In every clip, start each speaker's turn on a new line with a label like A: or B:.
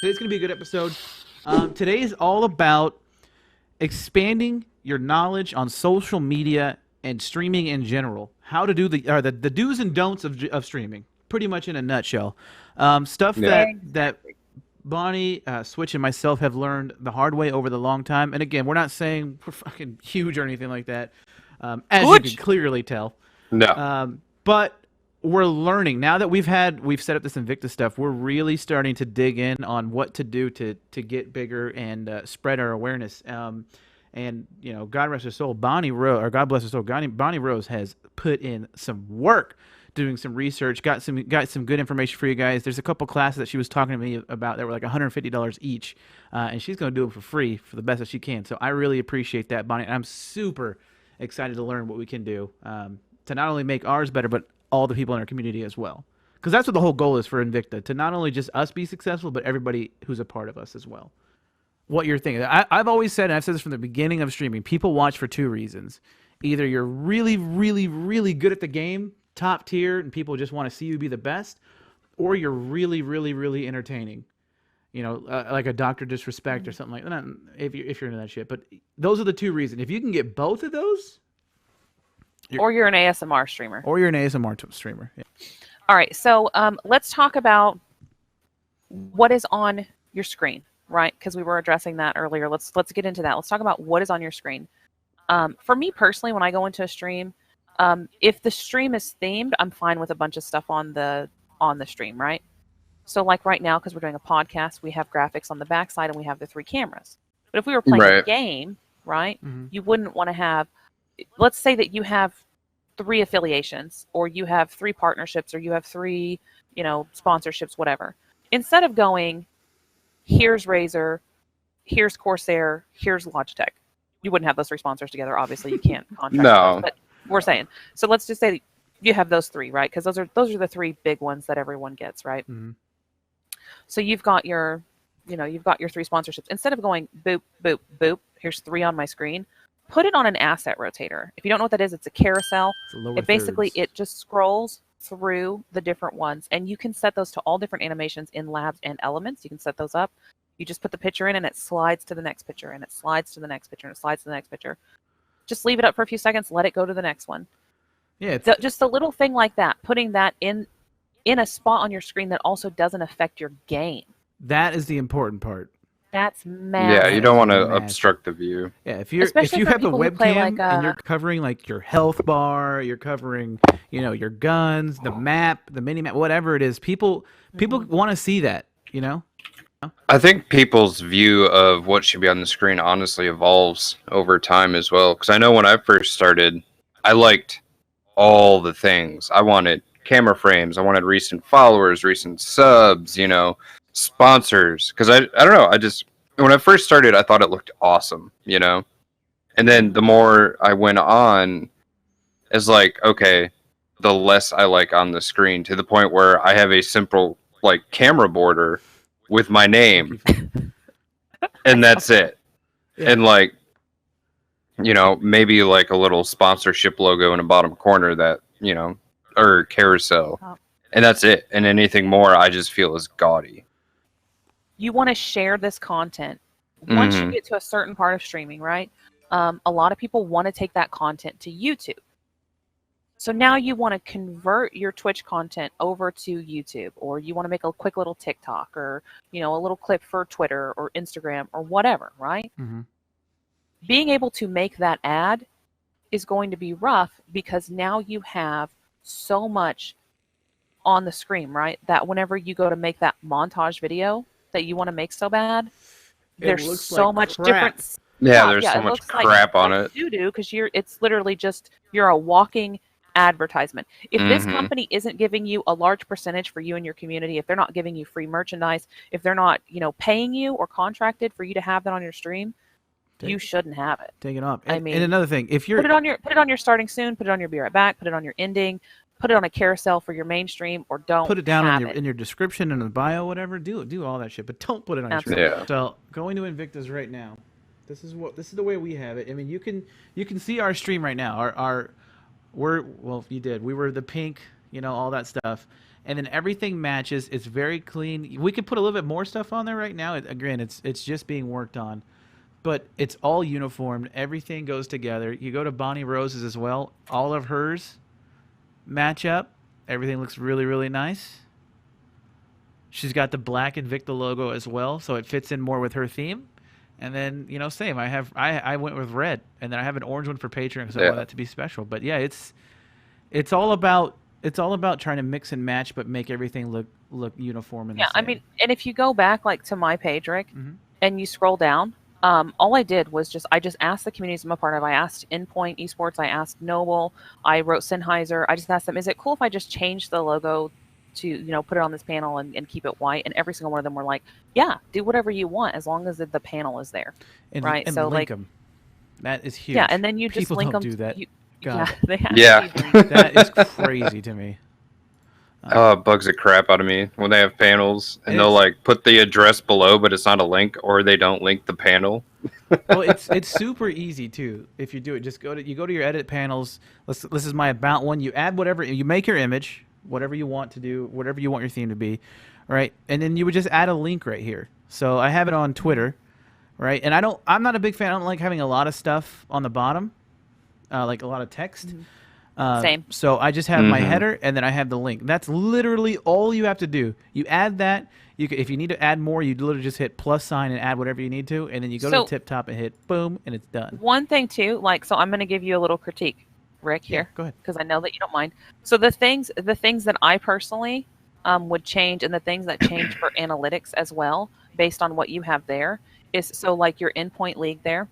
A: Today's going to be a good episode. Today is all about expanding your knowledge on social media and streaming in general. How to do the do's and don'ts of streaming, pretty much in a nutshell. Stuff
B: Yeah.
A: that Bonnie, Switch, and myself have learned the hard way over the long time. And again, we're not saying we're fucking huge or anything like that, as you can clearly tell.
B: No.
A: But we're learning now that we've set up this Invicta stuff. We're really starting to dig in on what to do to get bigger and spread our awareness. And you know, God rest her soul, Bonnie Rose, or God bless her soul, Bonnie Rose has put in some work doing some research, got some good information for you guys. There's a couple classes that she was talking to me about that were like $150 each, and she's going to do them for free for the best that she can. So I really appreciate that, Bonnie. I'm super excited to learn what we can do to not only make ours better, but all the people in our community as well. Because that's what the whole goal is for Invicta, to not only just us be successful, but everybody who's a part of us as well. What you're thinking. I've always said, and I've said this from the beginning of streaming, people watch for two reasons. Either you're really, really, really good at the game, top tier, and people just want to see you be the best, or you're really, really, really entertaining. You know, like a Dr. Disrespect or something like that, if you're into that shit. But those are the two reasons. If you can get both of those,
C: or you're an ASMR streamer.
A: Or you're an ASMR streamer. Yeah.
C: All right, so let's talk about what is on your screen, right? Because we were addressing that earlier. Let's get into that. Let's talk about what is on your screen. For me personally, when I go into a stream, if the stream is themed, I'm fine with a bunch of stuff on the stream, right? So like right now, because we're doing a podcast, we have graphics on the backside and we have the 3 cameras. But if we were playing a game, right, you wouldn't want to have, let's say that you have 3 affiliations, or you have 3 partnerships, or you have 3, you know, sponsorships, whatever. Instead of going, here's Razer, here's Corsair, here's Logitech. You wouldn't have those 3 sponsors together. Obviously, you can't contract those, but we're saying. So let's just say you have those 3, right? Because those are the 3 big ones that everyone gets, right?
A: Mm-hmm.
C: So you've got your 3 sponsorships. Instead of going boop, boop, boop, here's 3 on my screen, put it on an asset rotator. If you don't know what that is, it's a carousel. It basically just scrolls through the different ones, and you can set those to all different animations in Labs and Elements. You can set those up. You just put the picture in, and it slides to the next picture, and it slides to the next picture, and it slides to the next picture. Just leave it up for a few seconds. Let it go to the next one.
A: Yeah,
C: just a little thing like that, putting that in a spot on your screen that also doesn't affect your game.
A: That is the important part.
C: That's massive.
B: Yeah, you don't want to obstruct the view.
A: Yeah, if you have a webcam and you're covering like your health bar, you're covering, you know, your guns, the map, the mini map, whatever it is, people want to see that, you know?
B: I think people's view of what should be on the screen honestly evolves over time as well. Because I know when I first started, I liked all the things. I wanted camera frames, I wanted recent followers, recent subs, you know, sponsors. Because I don't know, when I first started, I thought it looked awesome, you know? And then the more I went on, it's like, okay, the less I like on the screen, to the point where I have a simple, like, camera border with my name, and that's it. Yeah. And, like, you know, maybe like a little sponsorship logo in the bottom corner that, you know, or carousel. And that's it. And anything more, I just feel is gaudy.
C: You want to share this content. Once you get to a certain part of streaming, right? A lot of people want to take that content to YouTube. So now you want to convert your Twitch content over to YouTube, or you want to make a quick little TikTok, or, you know, a little clip for Twitter or Instagram or whatever, right?
A: Mm-hmm.
C: Being able to make that ad is going to be rough, because now you have so much on the screen, right? That whenever you go to make that montage video that you want to make so bad, there's so much different.
B: Yeah, there's so much crap on it.
C: Because it's literally just, you're a walking advertisement. If this company isn't giving you a large percentage for you and your community, if they're not giving you free merchandise, if they're not, you know, paying you or contracted for you to have that on your stream, you shouldn't have it.
A: Take it off. And another thing, if you're
C: put it on your starting soon, put it on your be right back, put it on your ending, put it on a carousel for your mainstream, or don't
A: put it down in your description and the bio, whatever. Do all that shit, but don't put it on your screen.
B: Yeah.
A: So going to Invicta's right now. This is the way we have it. I mean, you can see our stream right now. We were the pink, you know, all that stuff. and then everything matches. It's very clean. We could put a little bit more stuff on there right now. Again, it's just being worked on, but it's all uniform. Everything goes together. You go to Bonnie Rose's as well. All of hers match up. Everything looks really, really nice. She's got the black Invicta logo as well, so it fits in more with her theme. And then, you know, same. I went with red, and then I have an orange one for Patreon because I want that to be special. But yeah, it's all about trying to mix and match, but make everything look uniform and the same.
C: I mean, and if you go back like to my page, Rick, and you scroll down, all I did was I just asked the communities I'm a part of. I asked Endpoint Esports, I asked Noble, I wrote Sennheiser. I just asked them, is it cool if I just change the logo to, you know, put it on this panel and keep it white? And every single one of them were like, yeah, do whatever you want as long as the panel is there. Right.
A: And
C: so
A: link
C: like
A: them. That is huge.
C: Yeah, and then you just
A: People
C: link
A: don't
C: them.
A: do that.
C: Yeah,
A: God.
C: they have
B: Yeah.
C: to be linked.
A: That is crazy to me.
B: Oh, it bugs the crap out of me when they have panels and they'll like put the address below, but it's not a link, or they don't link the panel.
A: Well, it's super easy too. If you do it, just go to your edit panels. This is my about one. You add whatever, you make your image, whatever you want to do, whatever you want your theme to be, right? And then you would just add a link right here. So I have it on Twitter, right? And I'm not a big fan. I don't like having a lot of stuff on the bottom, like a lot of text.
C: Same.
A: So I just have my header, and then I have the link. That's literally all you have to do. You add that. If you need to add more, you literally just hit plus sign and add whatever you need to, and then you go to the tip top and hit boom, and it's done.
C: One thing too, like, so I'm going to give you a little critique, Rick, here.
A: Yeah, go ahead.
C: Because I know that you don't mind. So the things that I personally would change, and the things that change for analytics as well, based on what you have there, is so like your endpoint league there,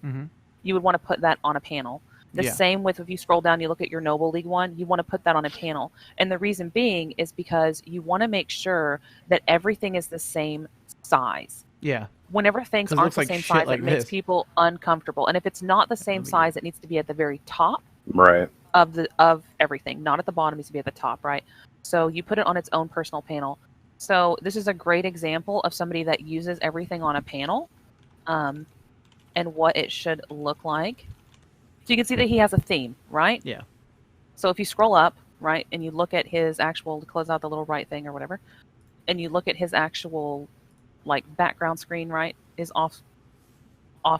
C: you would want to put that on a panel. The same with, if you scroll down, you look at your Noble League one, you want to put that on a panel. And the reason being is because you want to make sure that everything is the same size.
A: Yeah.
C: Whenever things aren't the same size, it makes people uncomfortable. And if it's not the same size, it needs to be at the very top of everything, not at the bottom. It needs to be at the top, right? So you put it on its own personal panel. So this is a great example of somebody that uses everything on a panel, and what it should look like. So you can see that he has a theme, right?
A: Yeah.
C: So if you scroll up, right, and you look at his actual, close out the little right thing or whatever, and you look at his actual, like, background screen, right, is off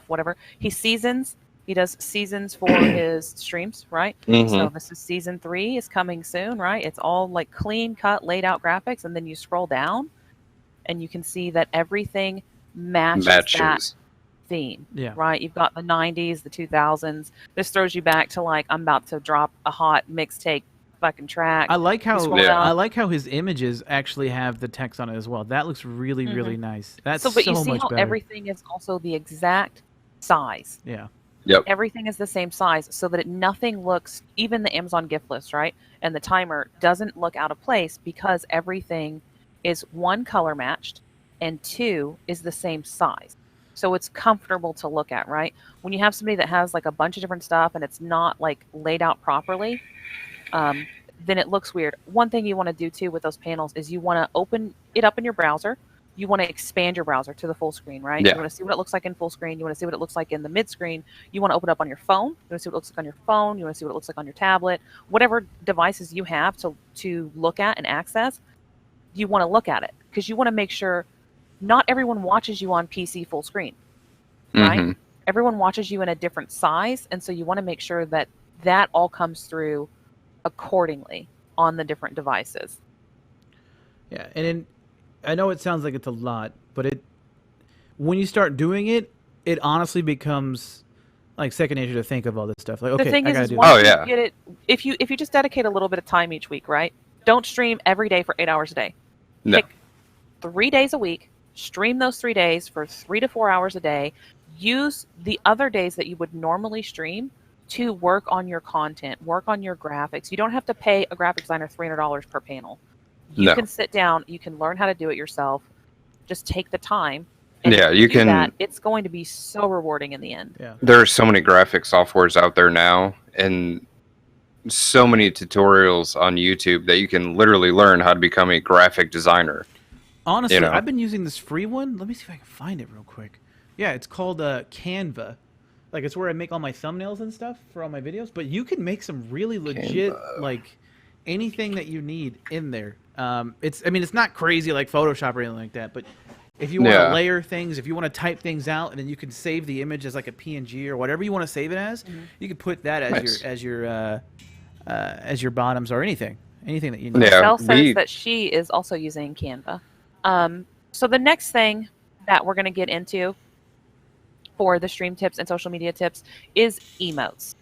C: whatever. He does seasons for his streams, right? So this is season 3 is coming soon, right? It's all like clean cut, laid out graphics, and then you scroll down, and you can see that everything matches. That theme, right? You've got the 90s, the 2000s. This throws you back to, like, I'm about to drop a hot mixtape fucking track.
A: I like how his images actually have the text on it as well. That looks really really nice. That's so
C: but you
A: much
C: see how
A: better.
C: everything is also the exact size.
A: Yeah.
B: Yep.
C: Everything is the same size, so that nothing looks, even the Amazon gift list, right? And the timer doesn't look out of place, because everything is, 1, color matched, and 2, is the same size. So it's comfortable to look at, right? When you have somebody that has like a bunch of different stuff and it's not like laid out properly, then it looks weird. One thing you want to do too with those panels is you want to open it up in your browser. You want to expand your browser to the full screen, right?
B: Yeah.
C: You want to see what it looks like in full screen. You want to see what it looks like in the mid screen. You want to open it up on your phone. You want to see what it looks like on your phone. You want to see what it looks like on your tablet. Whatever devices you have to look at and access, you want to look at it, because you want to make sure not everyone watches you on PC full screen, right? Everyone watches you in a different size, and so you want to make sure that that all comes through accordingly on the different devices.
A: Yeah, and I know it sounds like it's a lot, but when you start doing it, it honestly becomes like second nature to think of all this stuff. Like, okay,
C: the thing
A: I
C: is,
A: gotta do
C: once
A: this.
C: you get it, if you just dedicate a little bit of time each week, right? Don't stream every day for 8 hours a day.
B: No.
C: Pick 3 days a week. Stream those 3 days for 3 to 4 hours a day. Use the other days that you would normally stream to work on your content, work on your graphics. You don't have to pay a graphic designer $300 per panel. You can sit down, you can learn how to do it yourself. Just take the time. And
B: you can.
C: That, it's going to be so rewarding in the end.
A: Yeah.
B: There are so many graphic softwares out there now, and so many tutorials on YouTube that you can literally learn how to become a graphic designer.
A: Honestly,
B: You know?
A: I've been using this free one. Let me see if I can find it real quick. Yeah, it's called Canva. Like, it's where I make all my thumbnails and stuff for all my videos. But you can make some really legit, like, anything that you need in there. It's not crazy like Photoshop or anything like that, but if you want to
B: Yeah.
A: layer things, if you want to type things out, and then you can save the image as like a PNG or whatever you want to save it as, you can put that as
B: Nice.
A: as your bottoms or anything that you need.
B: Yeah,
C: Michelle says that she is also using Canva. So the next thing that we're going to get into for the stream tips and social media tips is emotes.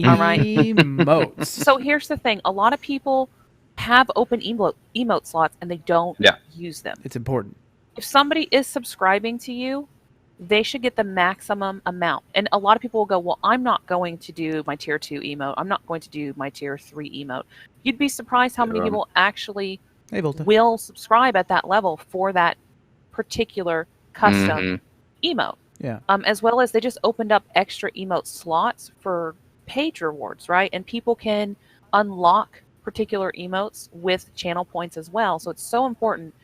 C: All right.
A: Emotes.
C: So here's the thing: a lot of people have open emote slots and they don't use them.
A: It's important.
C: If somebody is subscribing to you, they should get the maximum amount. And a lot of people will go, well, I'm not going to do my tier 2 emote. I'm not going to do my tier 3 emote. You'd be surprised how many people actually will subscribe at that level for that particular custom emote.
A: Yeah.
C: As well as they just opened up extra emote slots for page rewards, right? And people can unlock particular emotes with channel points as well. So it's so important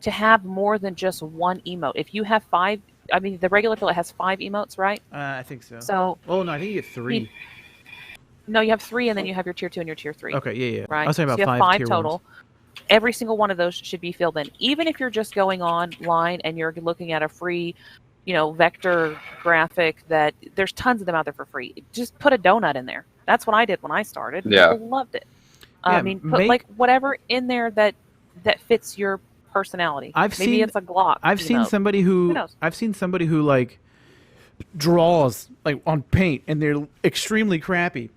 C: to have more than just one emote. If you have 5, I mean, the regular fillet has 5 emotes, right?
A: I think so.
C: So,
A: no, I think you get 3.
C: No, you have 3, and then you have your tier 2 and your tier 3.
A: Okay, yeah.
C: Right.
A: I was talking about
C: so you have
A: 5
C: 5
A: tier
C: total.
A: ones.
C: Every single one of those should be filled in. Even if you're just going online and you're looking at a free, vector graphic that there's tons of them out there for free. Just put a donut in there. That's what I did when I started.
B: Yeah.
C: People loved it.
A: Yeah,
C: I mean, put like whatever in there that fits your personality. Maybe it's a Glock.
A: I've seen somebody who like draws like on paint and they're extremely crappy,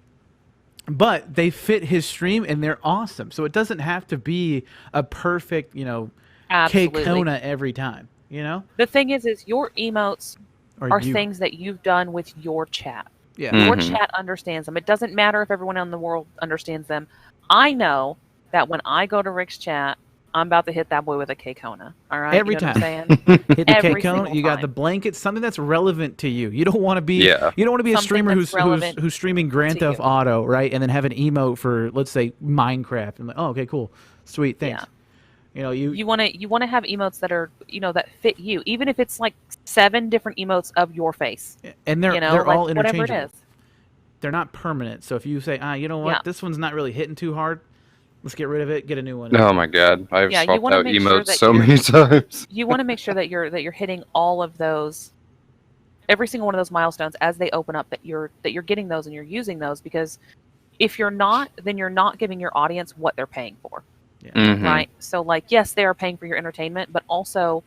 A: but they fit his stream and they're awesome. So it doesn't have to be a perfect, K-Kona every time.
C: The thing is your emotes are things that you've done with your chat.
A: Yeah.
C: Your chat understands them. It doesn't matter if everyone in the world understands them. I know that when I go to Rick's chat, I'm about to hit that boy with a K-Kona. All right.
A: Every time.
C: What I'm saying?
A: Hit the K-Kona. You got the blanket, something that's relevant to you. You don't want to be. You don't want to be a streamer who's streaming Grand Theft Auto, right? And then have an emote for, let's say, Minecraft. And like, oh, okay, cool, sweet, thanks.
C: Yeah. You want to have emotes that are that fit you, even if it's like 7 different emotes of your face.
A: And they're all interchangeable.
C: Whatever it is.
A: They're not permanent. So if you say, you know what, this one's not really hitting too hard, let's get rid of it, get a new one.
B: Oh my god, I've swapped out emotes so many times.
C: You want to make sure that you're hitting all of those, every single one of those milestones as they open up. That you're getting those and you're using those, because if you're not, then you're not giving your audience what they're paying for.
B: Yeah.
C: Right. So like, yes, they are paying for your entertainment, but also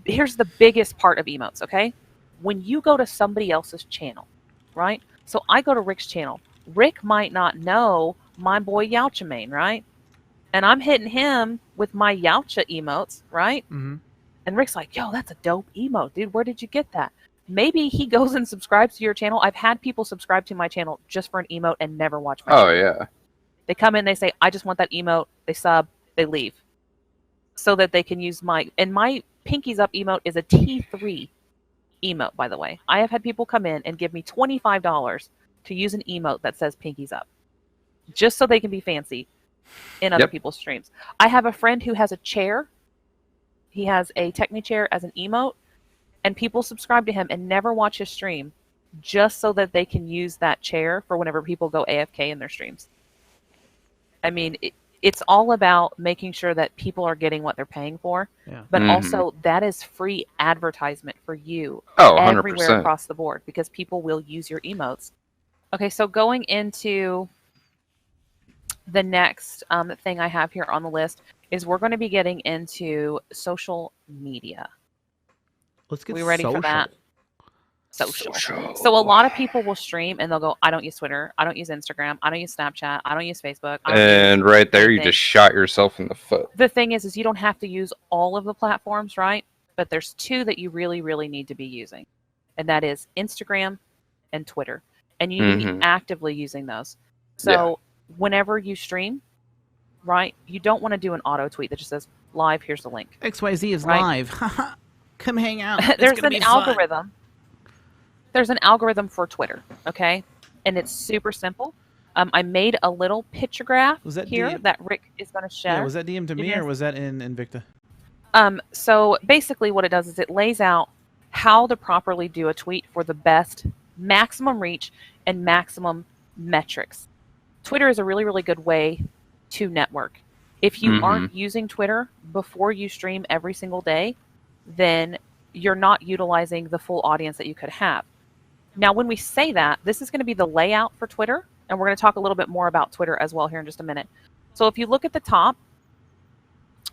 C: here's the biggest part of emotes. Okay, when you go to somebody else's channel, right? So I go to Rick's channel. Rick might not know my boy Yaucha, right? And I'm hitting him with my Yaucha emotes, right?
A: Mm-hmm.
C: And Rick's like, yo, that's a dope emote, dude. Where did you get that? Maybe he goes and subscribes to your channel. I've had people subscribe to my channel just for an emote and never watch my channel.
B: Yeah.
C: They come in, they say, I just want that emote. They sub, they leave. So that they can use my Pinkies Up emote is a T3 emote, by the way. I have had people come in and give me $25 to use an emote that says Pinkies Up, just so they can be fancy in other people's streams. I have a friend who has a chair. He has a Techni chair as an emote, and people subscribe to him and never watch his stream just so that they can use that chair for whenever people go AFK in their streams. I mean, it's all about making sure that people are getting what they're paying for, but also that is free advertisement for you everywhere
B: 100%.
C: across the board, because people will use your emotes. Okay, so going into the next thing I have here on the list is we're going to be getting into social media.
A: Let's get
C: we ready
A: social.
C: for that? Social. So a lot of people will stream and they'll go, I don't use Twitter, I don't use Instagram, I don't use Snapchat, I don't use Facebook.
B: And right there, you just shot yourself in the foot.
C: The thing is you don't have to use all of the platforms, right? But there's 2 that you really, really need to be using. And that is Instagram and Twitter. And you need to be actively using those. So whenever you stream, right, you don't want to do an auto tweet that just says, live, here's the link.
A: XYZ is live. Come hang out.
C: There's an algorithm. There's an algorithm for Twitter, okay? And it's super simple. I made a little picture graph that Rick is going to share.
A: Yeah, was that DM to me or was that in Invicta?
C: So basically what it does is it lays out how to properly do a tweet for the best maximum reach and maximum metrics. Twitter is a really, really good way to network. If you aren't using Twitter before you stream every single day, then you're not utilizing the full audience that you could have. Now, when we say that, this is going to be the layout for Twitter, and we're going to talk a little bit more about Twitter as well here in just a minute. So if you look at the top,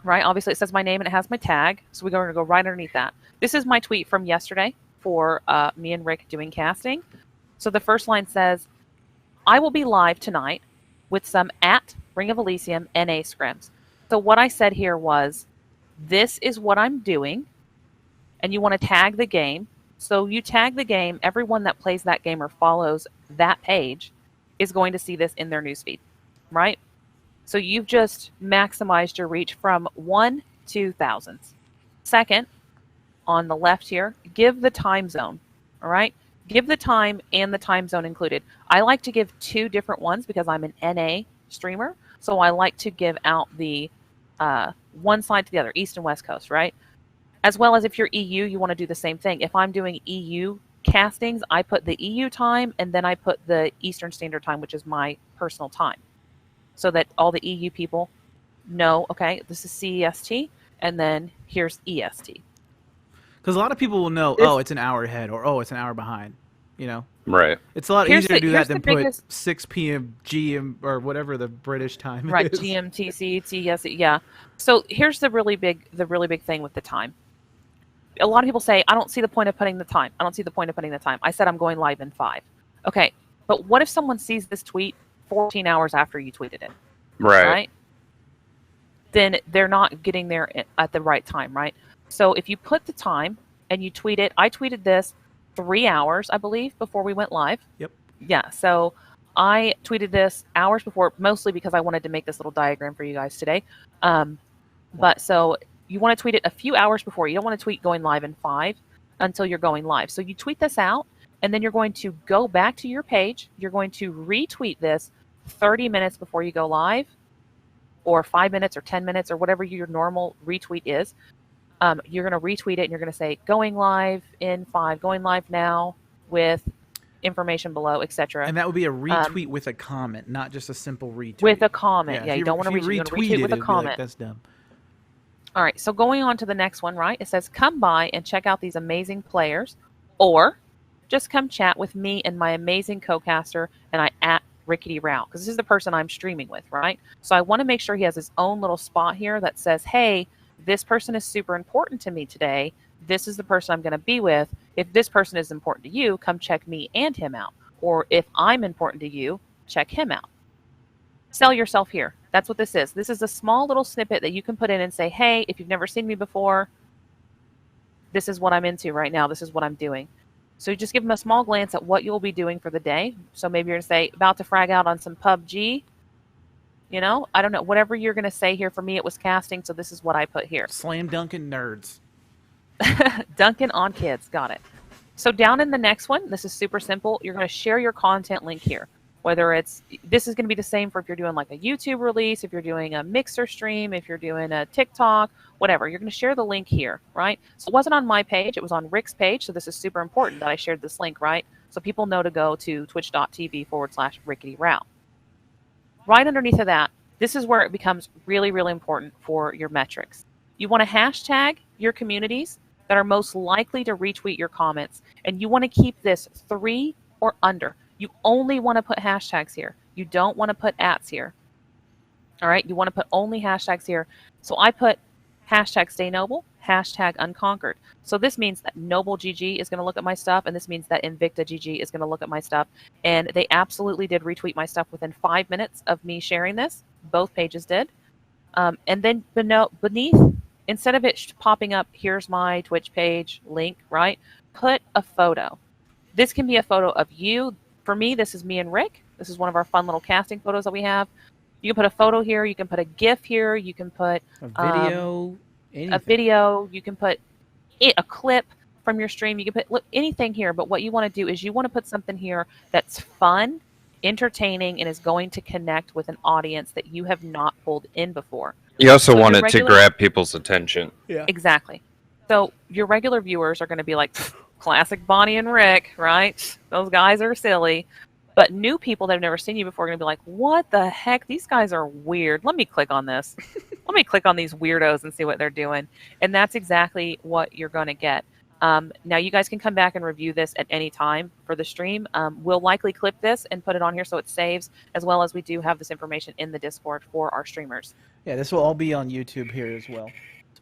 C: right, obviously it says my name and it has my tag, so we're going to go right underneath that. This is my tweet from yesterday for me and Rick doing casting. So the first line says, I will be live tonight with some at Ring of Elysium NA scrims. So what I said here was, this is what I'm doing, and you want to tag the game. So you tag the game, everyone that plays that game or follows that page is going to see this in their newsfeed, right? So you've just maximized your reach from 1 to thousands. Second, on the left here, give the time zone, all right? Give the time and the time zone included. I like to give 2 different ones because I'm an NA streamer. So I like to give out the one side to the other, East and West Coast, right? As well as if you're EU, you want to do the same thing. If I'm doing EU castings, I put the EU time and then I put the Eastern Standard Time, which is my personal time, so that all the EU people know, okay, this is CEST, and then here's EST.
A: Because a lot of people will know, oh, it's an hour ahead, or oh, it's an hour behind. You know,
B: Right.
A: it's a lot easier to do that than
C: biggest,
A: put 6 p.m. GM or whatever the British time is.
C: Right, GMT, CEST, yeah. So here's the really big thing with the time. A lot of people say, I don't see the point of putting the time. I don't see the point of putting the time. I said I'm going live in 5. Okay, but what if someone sees this tweet 14 hours after you tweeted it?
B: Right.
C: Then they're not getting there at the right time, right? So if you put the time and you tweet it, I tweeted this 3 hours, I believe, before we went live.
A: Yep.
C: Yeah, so I tweeted this hours before, mostly because I wanted to make this little diagram for you guys today. But so you want to tweet it a few hours before. You don't want to tweet going live in 5 until you're going live. So you tweet this out, and then you're going to go back to your page. You're going to retweet this 30 minutes before you go live, or 5 minutes or 10 minutes or whatever your normal retweet is. You're going to retweet it and you're going to say going live in 5, going live now with information below, etc.
A: And that would be a retweet with a comment, not just a simple retweet.
C: With a comment. Yeah, you don't want to
A: retweet
C: retweet with a comment.
A: Like, that's dumb.
C: All right, so going on to the next one, right? It says, come by and check out these amazing players, or just come chat with me and my amazing co-caster, and I at Rickety Route, because this is the person I'm streaming with, right? So I want to make sure he has his own little spot here that says, hey, this person is super important to me today. This is the person I'm going to be with. If this person is important to you, come check me and him out. Or if I'm important to you, check him out. Sell yourself here. That's what this is. This is a small little snippet that you can put in and say, hey, if you've never seen me before, this is what I'm into right now. This is what I'm doing. So you just give them a small glance at what you'll be doing for the day. So maybe you're going to say, about to frag out on some PUBG. You know, I don't know. Whatever you're going to say here. For me, it was casting, so this is what I put here.
A: Slam dunking nerds.
C: Dunking on kids. Got it. So down in the next one, this is super simple. You're going to share your content link here. Whether it's, this is going to be the same for if you're doing like a YouTube release, if you're doing a Mixer stream, if you're doing a TikTok, whatever. You're going to share the link here, right? So it wasn't on my page. It was on Rick's page. So this is super important that I shared this link, right? So people know to go to twitch.tv/Rickety Route. Right underneath of that, this is where it becomes really, really important for your metrics. You want to hashtag your communities that are most likely to retweet your comments. And you want to keep this 3 or under. You only want to put hashtags here. You don't want to put ats here. All right, you want to put only hashtags here. So I put hashtag stay noble, hashtag unconquered. So this means that Noble GG is going to look at my stuff, and this means that Invicta GG is going to look at my stuff. And they absolutely did retweet my stuff within 5 minutes of me sharing this. Both pages did. And then beneath, instead of it popping up, here's my Twitch page link, right? Put a photo. This can be a photo of you. For me, this is me and Rick. This is one of our fun little casting photos that we have. You can put a photo here. You can put a GIF here. You can put
A: a video.
C: A video. You can put a clip from your stream. You can put anything here. But what you want to do is you want to put something here that's fun, entertaining, and is going to connect with an audience that you have not pulled in before.
B: You also want it to grab people's attention.
A: Yeah.
C: Exactly. So your regular viewers are going to be like, classic Bonnie and Rick, right? Those guys are silly. But new people that have never seen you before are going to be like, what the heck? These guys are weird. Let me click on this. Let me click on these weirdos and see what they're doing. And that's exactly what you're going to get. Now, you guys can come back and review this at any time for the stream. We'll likely clip this and put it on here so it saves, as well as we do have this information in the Discord for our streamers.
A: Yeah, this will all be on YouTube here as well.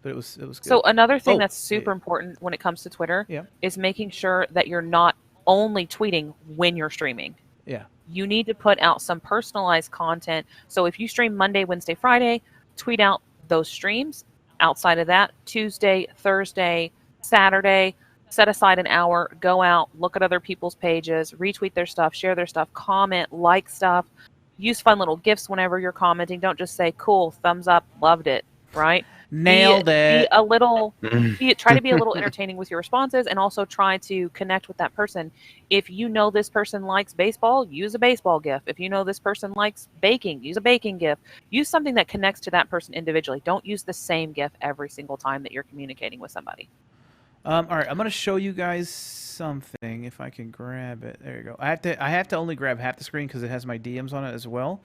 A: But it was good.
C: So another thing
A: Oh,
C: that's super
A: yeah.
C: important when it comes to Twitter
A: Yeah.
C: is making sure that you're not only tweeting when you're streaming.
A: Yeah.
C: You need to put out some personalized content. So if you stream Monday, Wednesday, Friday, tweet out those streams. Outside of that, Tuesday, Thursday, Saturday, set aside an hour, go out, look at other people's pages, retweet their stuff, share their stuff, comment, like stuff. Use fun little GIFs whenever you're commenting. Don't just say, cool, thumbs up, loved it, right?
A: Nailed it.
C: Be a little, try to be a little entertaining with your responses, and also try to connect with that person. If you know this person likes baseball, use a baseball GIF. If you know this person likes baking, use a baking GIF. Use something that connects to that person individually. Don't use the same GIF every single time that you're communicating with somebody.
A: All right, I'm gonna show you guys something if I can grab it. There you go. I have to only grab half the screen because it has my DMs on it as well.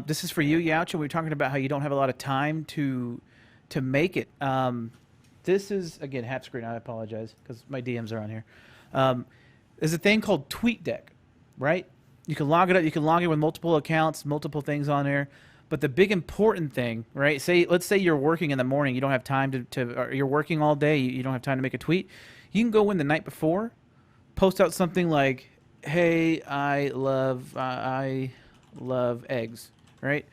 A: This is for you, Yaucha. We were talking about how you don't have a lot of time to make it. This is again half screen. I apologize because my DMs are on here. There's a thing called TweetDeck, right? You can log it up. You can log in with multiple accounts, multiple things on there. But the big important thing, right? Let's say you're working in the morning, you don't have time or you're working all day, you don't have time to make a tweet. You can go in the night before, post out something like, "Hey, I love eggs," right?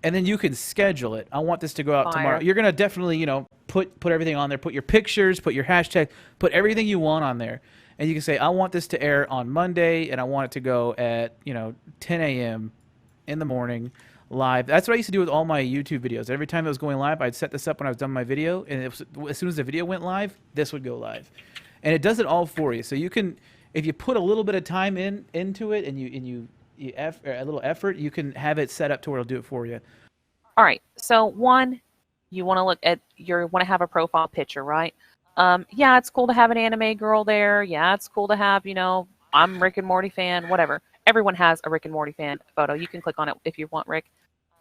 A: And then you can schedule it. I want this to go out tomorrow. You're gonna definitely, put everything on there. Put your pictures, put your hashtag, put everything you want on there. And you can say, I want this to air on Monday, and I want it to go at 10 a.m. in the morning. Live. That's what I used to do with all my YouTube videos. Every time it was going live, I'd set this up when I was done my video, and as soon as the video went live, this would go live, and it does it all for you. So you can, if you put a little bit of time into it, and you a little effort, you can have it set up to where it'll do it for you.
C: All right. So one, you want to want to have a profile picture, right? Yeah, it's cool to have an anime girl there. Yeah, it's cool to have, I'm Rick and Morty fan, whatever. Everyone has a Rick and Morty fan photo. You can click on it if you want, Rick.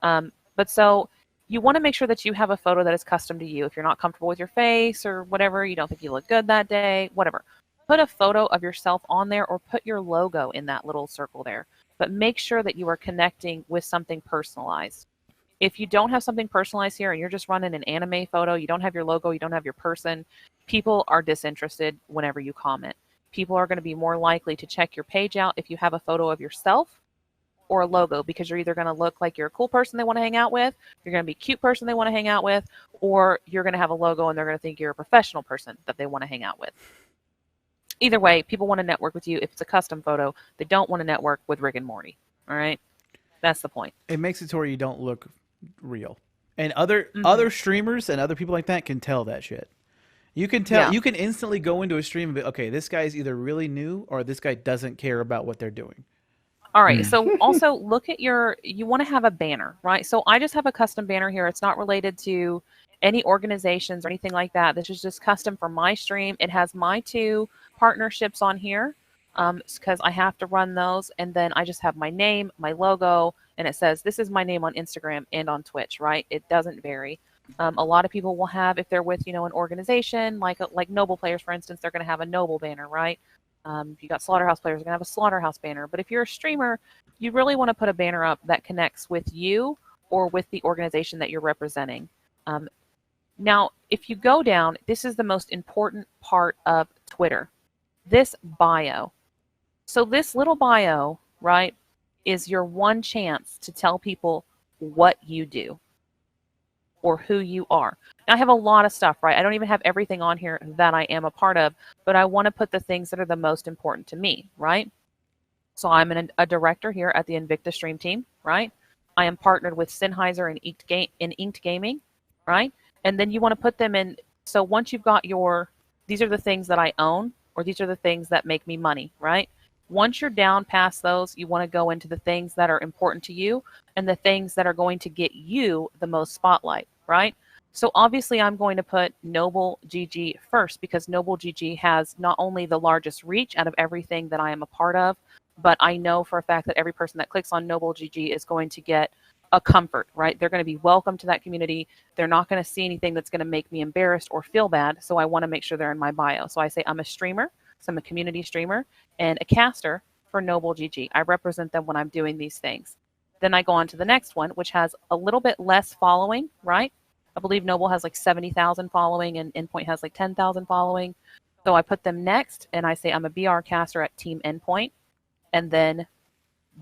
C: But so you want to make sure that you have a photo that is custom to you. If you're not comfortable with your face or whatever, you don't think you look good that day, whatever. Put a photo of yourself on there or put your logo in that little circle there. But make sure that you are connecting with something personalized. If you don't have something personalized here and you're just running an anime photo, you don't have your logo, you don't have your person, people are disinterested whenever you comment. People are going to be more likely to check your page out if you have a photo of yourself or a logo, because you're either going to look like you're a cool person they want to hang out with, you're going to be a cute person they want to hang out with, or you're going to have a logo and they're going to think you're a professional person that they want to hang out with. Either way, people want to network with you if it's a custom photo. They don't want to network with Rick and Morty. All right? That's the point.
A: It makes it to where you don't look real. And other streamers and other people like that can tell that shit. You can tell. Yeah. You can instantly go into a stream and be, okay, this guy's either really new or this guy doesn't care about what they're doing.
C: All right. So also look at you want to have a banner, right? So I just have a custom banner here. It's not related to any organizations or anything like that. This is just custom for my stream. It has my 2 partnerships on here because I have to run those. And then I just have my name, my logo, and it says this is my name on Instagram and on Twitch, right? It doesn't vary. A lot of people will have, if they're with, an organization like Noble players, for instance, they're going to have a Noble banner, right? If you got Slaughterhouse players, you're going to have a Slaughterhouse banner. But if you're a streamer, you really want to put a banner up that connects with you or with the organization that you're representing. Now, if you go down, this is the most important part of Twitter, this bio. So this little bio, right, is your one chance to tell people what you do or who you are. Now, I have a lot of stuff, right? I don't even have everything on here that I am a part of, but I want to put the things that are the most important to me, right? So I'm a director here at the Invicta stream team, right? I am partnered with Sennheiser and Inked Gaming, right? And then you want to put them in. So once you've got these are the things that I own, or these are the things that make me money, right? Once you're down past those, you want to go into the things that are important to you and the things that are going to get you the most spotlight, right? So obviously I'm going to put Noble GG first because Noble GG has not only the largest reach out of everything that I am a part of, but I know for a fact that every person that clicks on Noble GG is going to get a comfort, right? They're going to be welcome to that community. They're not going to see anything that's going to make me embarrassed or feel bad. So I want to make sure they're in my bio. So I say I'm a streamer, so I'm a community streamer, and a caster for Noble GG. I represent them when I'm doing these things. Then I go on to the next one, which has a little bit less following, right? I believe Noble has like 70,000 following and Endpoint has like 10,000 following. So I put them next and I say I'm a BR caster at Team Endpoint. And then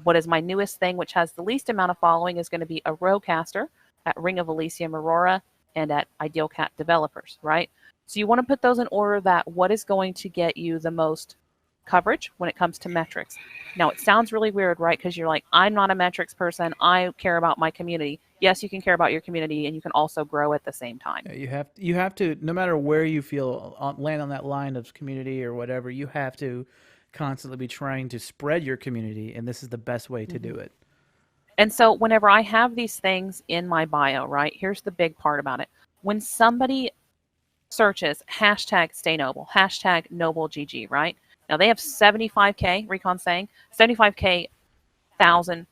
C: what is my newest thing, which has the least amount of following, is going to be a row caster at Ring of Elysium Aurora and at Ideal Cat Developers, right? So you want to put those in order that what is going to get you the most coverage when it comes to metrics. Now, it sounds really weird, right? Because you're like, I'm not a metrics person. I care about my community. Yes, you can care about your community and you can also grow at the same time.
A: Yeah, you have to, no matter where you feel land on that line of community or whatever, you have to constantly be trying to spread your community, and this is the best way to do it.
C: And so whenever I have these things in my bio, right, here's the big part about it. When somebody searches hashtag stay noble, hashtag noble GG, right? Now they have 75K, Recon saying 75,000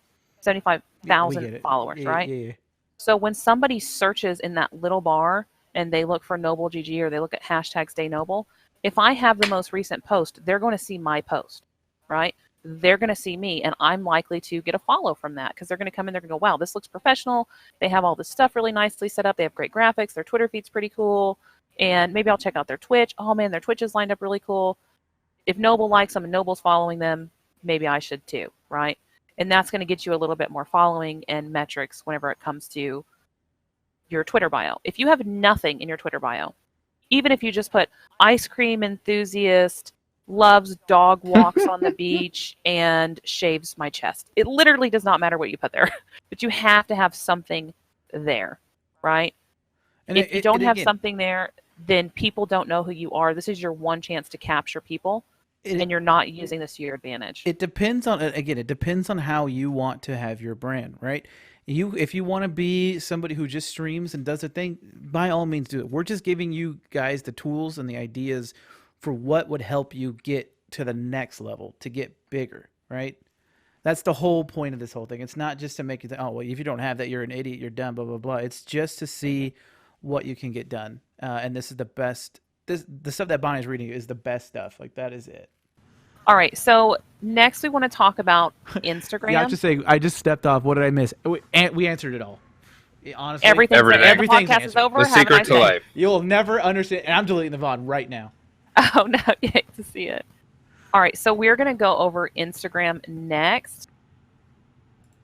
C: followers, right?
A: Yeah.
C: So when somebody searches in that little bar and they look for Noble GG or they look at hashtag Stay Noble, if I have the most recent post, they're going to see my post, right? They're going to see me, and I'm likely to get a follow from that because they're going to come in, they're going to go, wow, this looks professional. They have all this stuff really nicely set up. They have great graphics. Their Twitter feed's pretty cool. And maybe I'll check out their Twitch. Oh, man, their Twitch is lined up really cool. If Noble likes them and Noble's following them, maybe I should too, right? And that's going to get you a little bit more following and metrics whenever it comes to your Twitter bio. If you have nothing in your Twitter bio, even if you just put ice cream enthusiast, loves dog walks on the beach, and shaves my chest, it literally does not matter what you put there. But you have to have something there, right? And if you don't have something there, then people don't know who you are. This is your one chance to capture people. And you're not using this to your advantage.
A: It depends on, again, it depends on how you want to have your brand, right? If you want to be somebody who just streams and does a thing, by all means do it. We're just giving you guys the tools and the ideas for what would help you get to the next level, to get bigger, right? That's the whole point of this whole thing. It's not just to make you think, oh, well, if you don't have that, you're an idiot, you're dumb, blah, blah, blah. It's just to see what you can get done. And this is the best. The stuff that Bonnie's reading is the best stuff. Like, that is it.
C: All right. So next we want to talk about Instagram.
A: Yeah, I just say I just stepped off. What did I miss? We answered it all. Honestly,
C: everything. The podcast is over.
B: The secret to life.
A: You'll never understand. And I'm deleting the VOD right now.
C: Oh no! You hate to see it. All right. So we're going to go over Instagram next.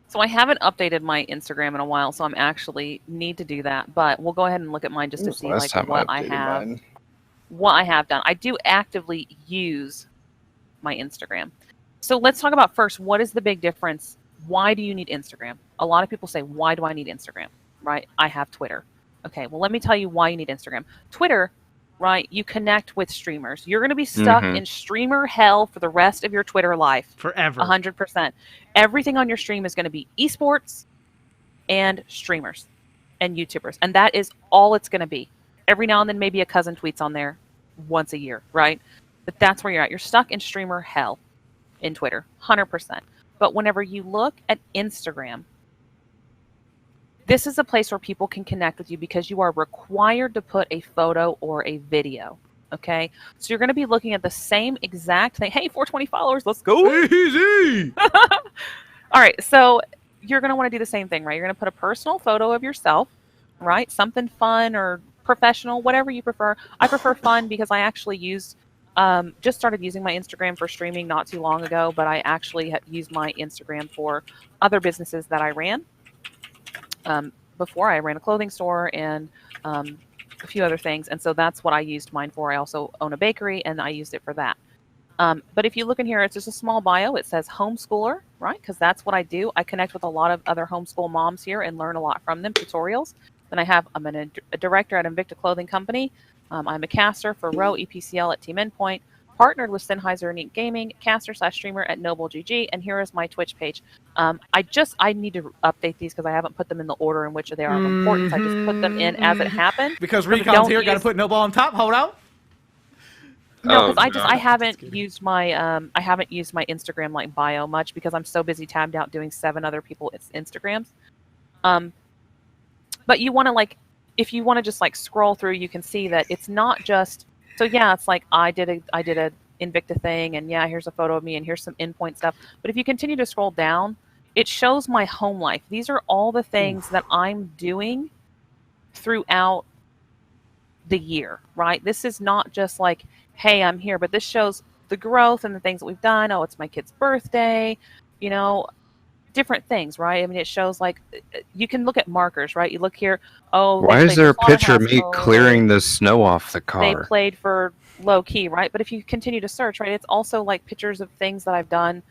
C: So I haven't updated my Instagram in a while, so I'm actually need to do that. But we'll go ahead and look at mine just to see like what I have. What I have done. I do actively use my Instagram. So let's talk about first, what is the big difference? Why do you need Instagram? A lot of people say, why do I need Instagram? Right? I have Twitter. Okay, well, let me tell you why you need Instagram. Twitter, right? You connect with streamers. You're going to be stuck in streamer hell for the rest of your Twitter life.
A: Forever.
C: 100%. Everything on your stream is going to be esports and streamers and YouTubers. And that is all it's going to be. Every now and then, maybe a cousin tweets on there once a year, right? But that's where you're at. You're stuck in streamer hell in Twitter, 100%. But whenever you look at Instagram, this is a place where people can connect with you because you are required to put a photo or a video, okay? So you're going to be looking at the same exact thing. Hey, 420 followers, let's go.
A: Easy.
C: All right, so you're going to want to do the same thing, right? You're going to put a personal photo of yourself, right? Something fun or professional, whatever you prefer. I prefer fun because I actually just started using my Instagram for streaming not too long ago, but I actually used my Instagram for other businesses that I ran. Before I ran a clothing store and a few other things. And so that's what I used mine for. I also own a bakery and I used it for that. But if you look in here, it's just a small bio. It says homeschooler, right? Because that's what I do. I connect with a lot of other homeschool moms here and learn a lot from them, tutorials. Then I'm a director at Invicta Clothing Company. I'm a caster for Row EPCL at Team Endpoint, partnered with Sennheiser Unique Gaming, caster/streamer at Noble GG, and here is my Twitch page. I need to update these because I haven't put them in the order in which they are of importance. I just put them in as it happened.
A: Because Recon's here, got to put Noble on top. Hold on.
C: No,
B: Oh,
C: because I
B: no.
C: haven't
A: kidding.
C: used my Instagram like bio much because I'm so busy tabbed out doing 7 other people's Instagrams. Um, but you want to like, if you want to just like scroll through, you can see that it's not just. So yeah, it's like I did a Invicta thing, and yeah, here's a photo of me, and here's some endpoint stuff. But if you continue to scroll down, it shows my home life. These are all the things that I'm doing throughout the year, right? This is not just like, hey, I'm here, but this shows the growth and the things that we've done. Oh, it's my kid's birthday, you know, different things, right? I mean, it shows like you can look at markers, right? You look here, oh, they
B: Why is
C: played for
B: there a picture of
C: Slaughterhouse
B: me
C: Mode,
B: clearing the snow off the
C: they
B: car?
C: played for Low Key, right? But if you continue to search, right, it's also like pictures of things that I've done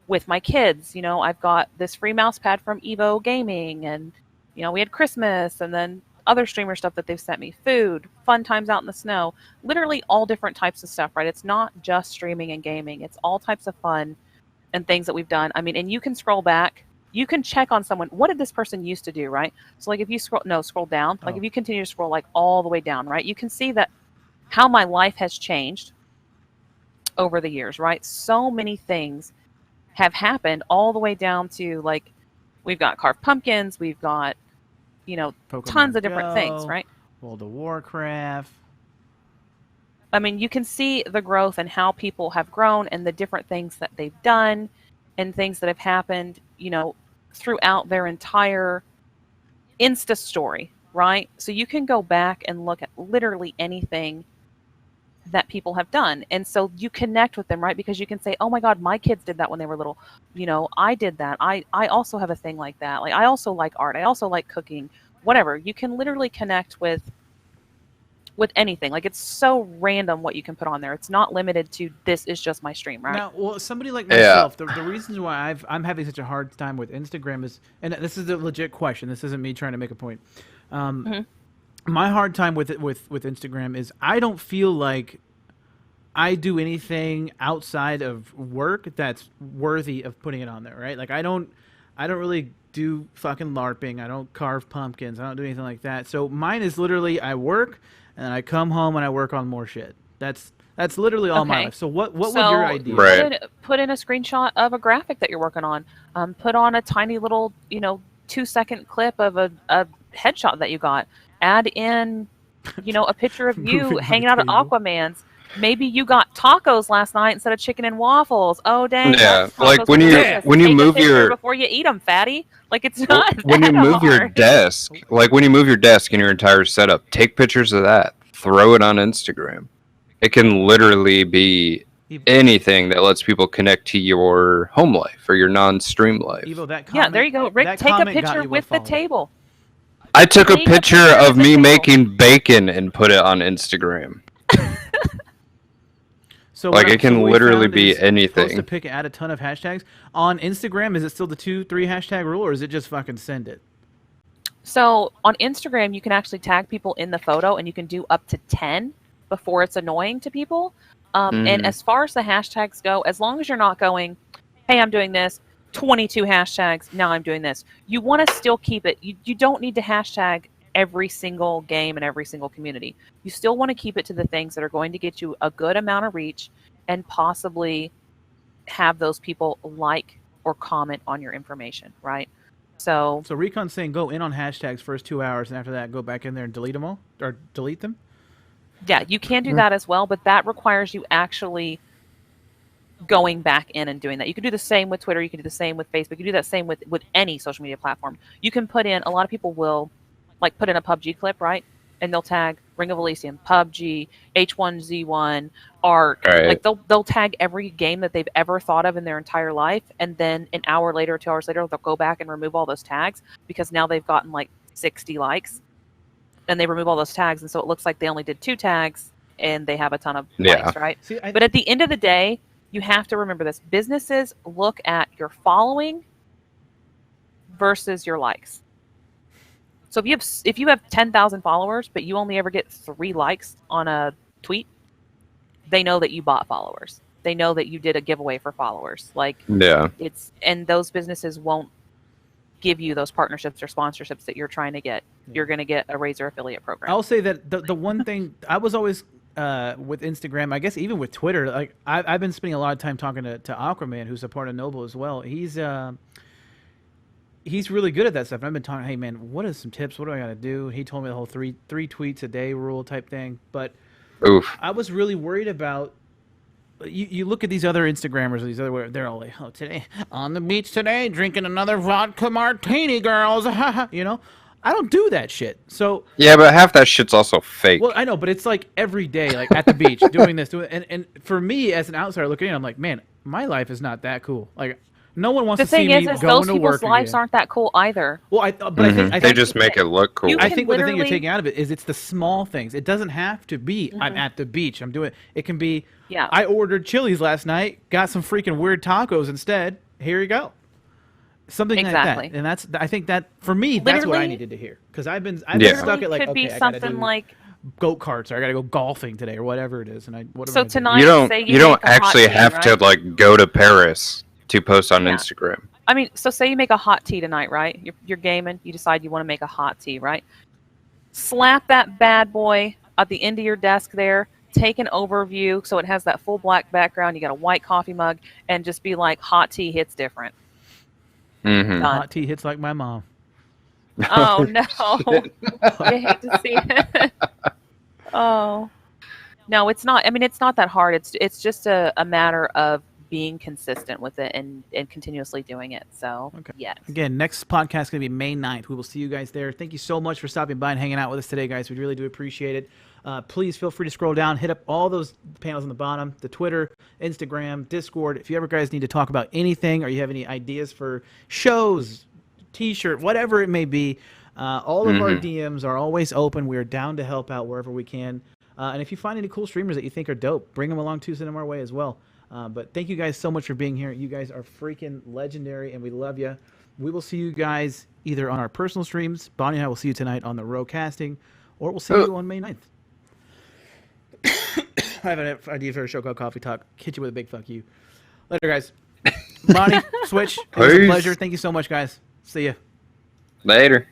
C: with my kids. You know, I've got this free mouse pad from Evo Gaming, and you know, we had Christmas, and then other streamer stuff that they've sent me, food, fun times out in the snow, literally all different types of stuff, right? It's not just streaming and gaming, it's all types of fun and things that we've done. I mean, and you can scroll back, you can check on someone, what did this person used to do, right? So like if you scroll down, like
A: Oh.
C: if you continue to scroll like all the way down, right, you can see that how my life has changed over the years, right? So many things have happened all the way down to like we've got carved pumpkins, we've got, you know,
A: Pokemon
C: tons of different things,
A: Go,
C: right?
A: World of Warcraft.
C: I mean, you can see the growth and how people have grown and the different things that they've done and things that have happened, you know, throughout their entire Insta story, right? So you can go back and look at literally anything that people have done. And so you connect with them, right? Because you can say, oh my God, my kids did that when they were little. You know, I did that. I also have a thing like that. Like, I also like art. I also like cooking, whatever. You can literally connect with anything. Like, it's so random what you can put on there. It's not limited to this is just my stream, right?
A: Now, well, somebody like
B: Yeah.
A: myself, the reasons why I'm having such a hard time with Instagram is, and this is a legit question. This isn't me trying to make a point. My hard time with it with Instagram is I don't feel like I do anything outside of work that's worthy of putting it on there, right? Like I don't really do fucking LARPing. I don't carve pumpkins. I don't do anything like that. So mine is literally I work and then I come home and I work on more shit. That's literally all my
C: Okay.
A: life. So what would
C: So
A: your idea?
B: Right.
C: put in a screenshot of a graphic that you're working on. Put on a tiny little, 2-second clip of a headshot that you got. Add in, a picture of you
A: Moving on
C: hanging
A: a
C: out at
A: table.
C: Aquaman's. Maybe you got tacos last night instead of chicken and waffles. Oh dang,
B: Yeah,
C: that's
B: like
C: tacos
B: when
C: are
B: you
C: delicious.
B: when you
C: Take a
B: move
C: picture
B: your
C: before you eat them, fatty. Like, it's
B: Well,
C: not
B: when you
C: that
B: move your
C: hard.
B: desk, like when you move your desk and your entire setup, take pictures of that, throw it on Instagram. It can literally be anything that lets people connect to your home life or your non-stream life.
A: Evo, that comment,
C: Yeah, there you go. Rick,
A: that
C: take a
A: comment got
C: picture
A: you
C: with the
A: following.
C: table.
B: I took a
C: Take a
B: picture
C: picture
B: of
C: of the
B: me
C: table.
B: making bacon and put it on Instagram.
A: So
B: Like,
A: what-
B: it can
A: so what we
B: literally
A: found
B: be
A: is you're supposed to
B: anything.
A: pick add a ton of hashtags on Instagram. Is it still the 2-3 hashtag rule, or is it just fucking send it?
C: So on Instagram, you can actually tag people in the photo, and you can do up to 10 before it's annoying to people. And as far as the hashtags go, as long as you're not going, hey, I'm doing this, 22 hashtags, now I'm doing this. You want to still keep it. You don't need to hashtag every single game and every single community. You still want to keep it to the things that are going to get you a good amount of reach and possibly have those people like or comment on your information, right? So
A: So Recon's saying go in on hashtags first 2 hours, and after that go back in there and delete them all or delete them.
C: yeah, you can do that as well, but that requires you actually going back in and doing that. You can do the same with Twitter. You can do the same with Facebook. You can do that same with any social media platform. You can put in, a lot of people will like put in a PUBG clip, right? And they'll tag Ring of Elysium, PUBG, H1Z1, Ark.
B: Right.
C: Like they'll tag every game that they've ever thought of in their entire life, and then an hour later, 2 hours later, they'll go back and remove all those tags because now they've gotten like 60 likes, and they remove all those tags, and so it looks like they only did 2 tags and they have a ton of likes, right?
A: See,
C: But at the end of the day, you have to remember this. Businesses look at your following versus your likes. So if you have 10,000 followers, but you only ever get 3 likes on a tweet, they know that you bought followers. They know that you did a giveaway for followers. Like,
B: Yeah.
C: and those businesses won't give you those partnerships or sponsorships that you're trying to get. You're going to get a Razor affiliate program.
A: I'll say that the one thing I was always with Instagram, I guess even with Twitter, like I've been spending a lot of time talking to Aquaman, who's a part of Noble as well. He's really good at that stuff. And I've been talking, hey man, what are some tips? What do I got to do? He told me the whole three tweets a day rule type thing. But
B: Oof.
A: I was really worried about. You look at these other Instagrammers, these other, they're all like, oh, today on the beach today, drinking another vodka martini, girls. You know, I don't do that shit. So
B: Yeah, but half that shit's also fake.
A: well, I know, but it's like every day, like at the beach, doing this, and for me as an outsider looking in, I'm like, man, my life is not that cool. Like, no one wants
C: The
A: to see
C: thing
A: me
C: is
A: going
C: those
A: to
C: people's
A: work
C: lives
A: again.
C: aren't that cool either.
A: Well, I think
B: they just make it look cool.
C: You
A: I
C: can
A: think what the thing you're
C: literally-
A: taking out of it is it's the small things. It doesn't have to be I'm at the beach. I'm doing it. It can be
C: Yeah.
A: I ordered Chili's last night, got some freaking weird tacos instead. Here you go. Something
C: Exactly.
A: like that. And that's I think that for me that's what I
C: Literally-
A: needed to hear because I've been
B: Yeah.
A: stuck at like
C: could
A: okay,
C: be
A: I gotta
C: something
A: do
C: like
A: goat karts or I got to go golfing today or whatever it is and what am
C: so
A: I gonna do?
C: tonight.
B: You don't
C: say
B: you don't
C: make a hot
B: actually
C: tea,
B: have to
C: right?
B: like go to Paris to post on
C: Yeah.
B: Instagram.
C: I mean, so say you make a hot tea tonight, right? You're gaming. You decide you want to make a hot tea, right? Slap that bad boy at the end of your desk there. Take an overview so it has that full black background. You got a white coffee mug, and just be like, "Hot tea hits different."
B: Hmm
C: Done.
A: Hot tea hits like my mom.
C: Oh no! You hate to see it. Oh no, it's not. I mean, it's not that hard. It's just a matter of being consistent with it and continuously doing it. So
A: Okay.
C: yes.
A: Again, next podcast is going to be May 9th. We will see you guys there. Thank you so much for stopping by and hanging out with us today, guys. We really do appreciate it. Please feel free to scroll down, hit up all those panels on the bottom, the Twitter, Instagram, Discord. If you ever guys need to talk about anything or you have any ideas for shows, T-shirt, whatever it may be, all of our DMs are always open. We are down to help out wherever we can. And if you find any cool streamers that you think are dope, bring them along too, send them our way as well. But thank you guys so much for being here. You guys are freaking legendary, and we love you. We will see you guys either on our personal streams. Bonnie and I will see you tonight on the Row Casting, or we'll see you on May 9th. I have an idea for a show called Coffee Talk. Hit you with a big fuck you. Later, guys. Bonnie, Switch, it was a
B: Peace.
A: pleasure. Thank you so much, guys. See ya.
B: Later.